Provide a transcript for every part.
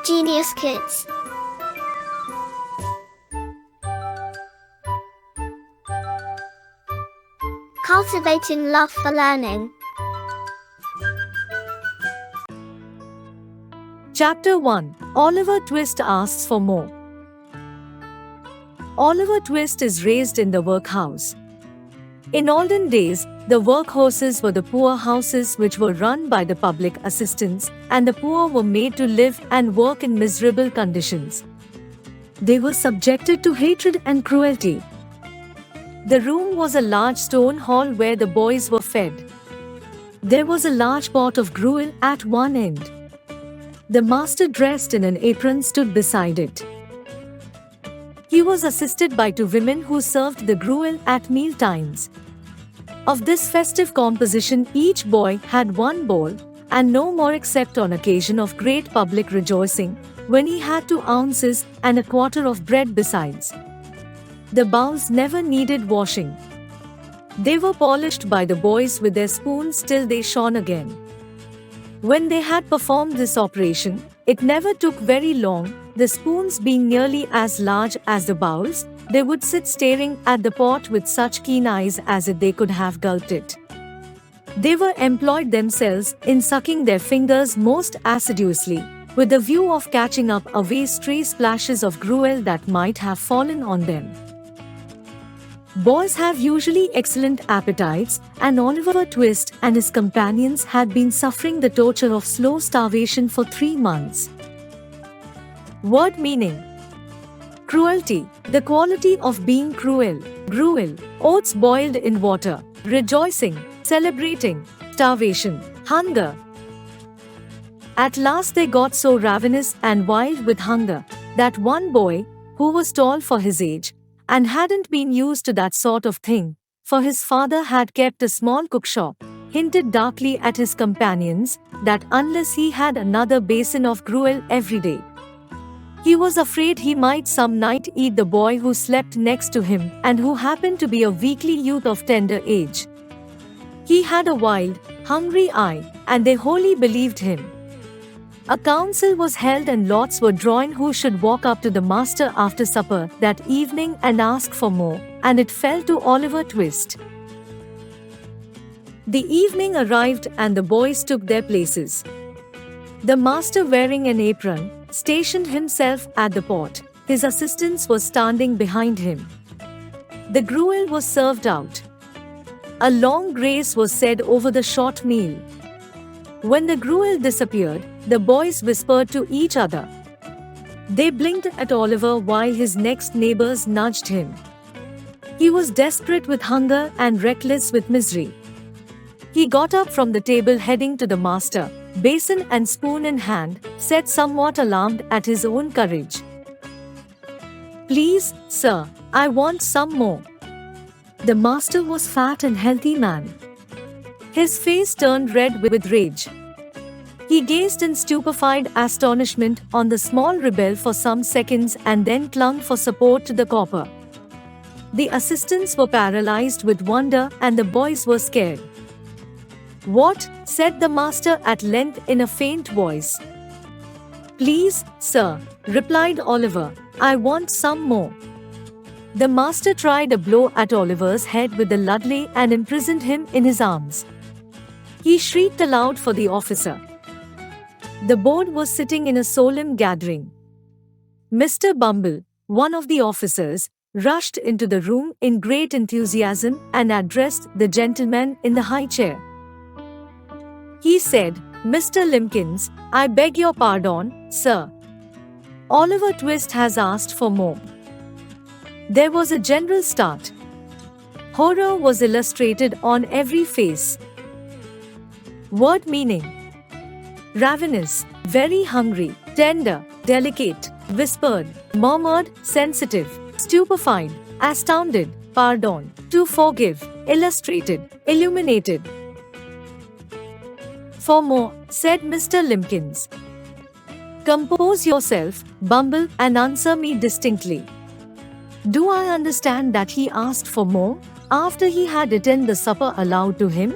Genius Kids. Cultivating love for learning. Chapter 1. Oliver Twist asks for more. Oliver Twist is raised in the workhouse. In olden days, the workhouses were the poor houses which were run by the public assistants, and the poor were made to live and work in miserable conditions. They were subjected to hatred and cruelty. The room was a large stone hall where the boys were fed. There was a large pot of gruel at one end. The master, dressed in an apron, stood beside it. He was assisted by two women who served the gruel at meal times. Of this festive composition, each boy had one bowl, and no more except on occasion of great public rejoicing, when he had 2 ounces and a quarter of bread besides. The bowls never needed washing. They were polished by the boys with their spoons till they shone again. When they had performed this operation, it never took very long. The spoons being nearly as large as the bowls, they would sit staring at the pot with such keen eyes as if they could have gulped it. They were employed themselves in sucking their fingers most assiduously, with the view of catching up away stray splashes of gruel that might have fallen on them. Boys have usually excellent appetites, and Oliver Twist and his companions had been suffering the torture of slow starvation for 3 months. Word meaning: cruelty, the quality of being cruel. Gruel, oats boiled in water. Rejoicing, celebrating. Starvation, hunger. At last they got so ravenous and wild with hunger that one boy, who was tall for his age, and hadn't been used to that sort of thing, for his father had kept a small cookshop, hinted darkly at his companions that unless he had another basin of gruel every day, he was afraid he might some night eat the boy who slept next to him and who happened to be a weakly youth of tender age. He had a wild, hungry eye, and they wholly believed him. A council was held and lots were drawn who should walk up to the master after supper that evening and ask for more, and it fell to Oliver Twist. The evening arrived and the boys took their places. The master, wearing an apron, stationed himself at the pot. His assistants were standing behind him. The gruel was served out. A long grace was said over the short meal. When the gruel disappeared, the boys whispered to each other. They blinked at Oliver while his next neighbors nudged him. He was desperate with hunger and reckless with misery. He got up from the table, heading to the master, basin and spoon in hand, said, somewhat alarmed at his own courage, "Please, sir, I want some more." The master was fat and healthy man. His face turned red with rage. He gazed in stupefied astonishment on the small rebel for some seconds and then clung for support to the copper. The assistants were paralyzed with wonder and the boys were scared. "What?" said the master at length in a faint voice. "Please, sir," replied Oliver, "I want some more." The master tried a blow at Oliver's head with the ladle and imprisoned him in his arms. He shrieked aloud for the officer. The board was sitting in a solemn gathering. Mr. Bumble, one of the officers, rushed into the room in great enthusiasm and addressed the gentleman in the high chair. He said, "Mr. Limpkins, I beg your pardon, sir. Oliver Twist has asked for more." There was a general start. Horror was illustrated on every face. Word meaning: ravenous, very hungry, tender, delicate, whispered, murmured, sensitive, stupefied, astounded, pardon, to forgive, illustrated, illuminated. "For more," said Mr. Limpkins. "Compose yourself, Bumble, and answer me distinctly. Do I understand that he asked for more, after he had eaten the supper allowed to him?"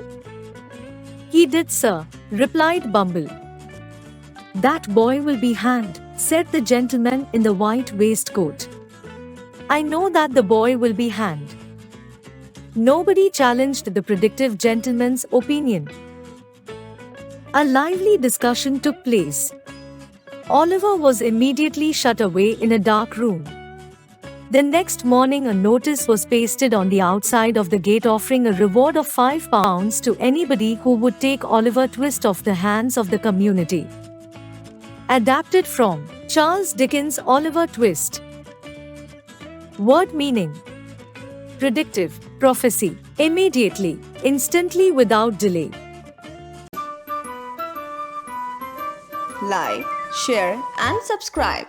"He did, sir," replied Bumble. "That boy will be hanged," said the gentleman in the white waistcoat. "I know that the boy will be hanged." Nobody challenged the predictive gentleman's opinion. A lively discussion took place. Oliver was immediately shut away in a dark room. The next morning, a notice was pasted on the outside of the gate offering a reward of £5 to anybody who would take Oliver Twist off the hands of the community. Adapted from Charles Dickens' Oliver Twist. Word meaning: predictive, prophecy, immediately, instantly, without delay. Like, share and subscribe.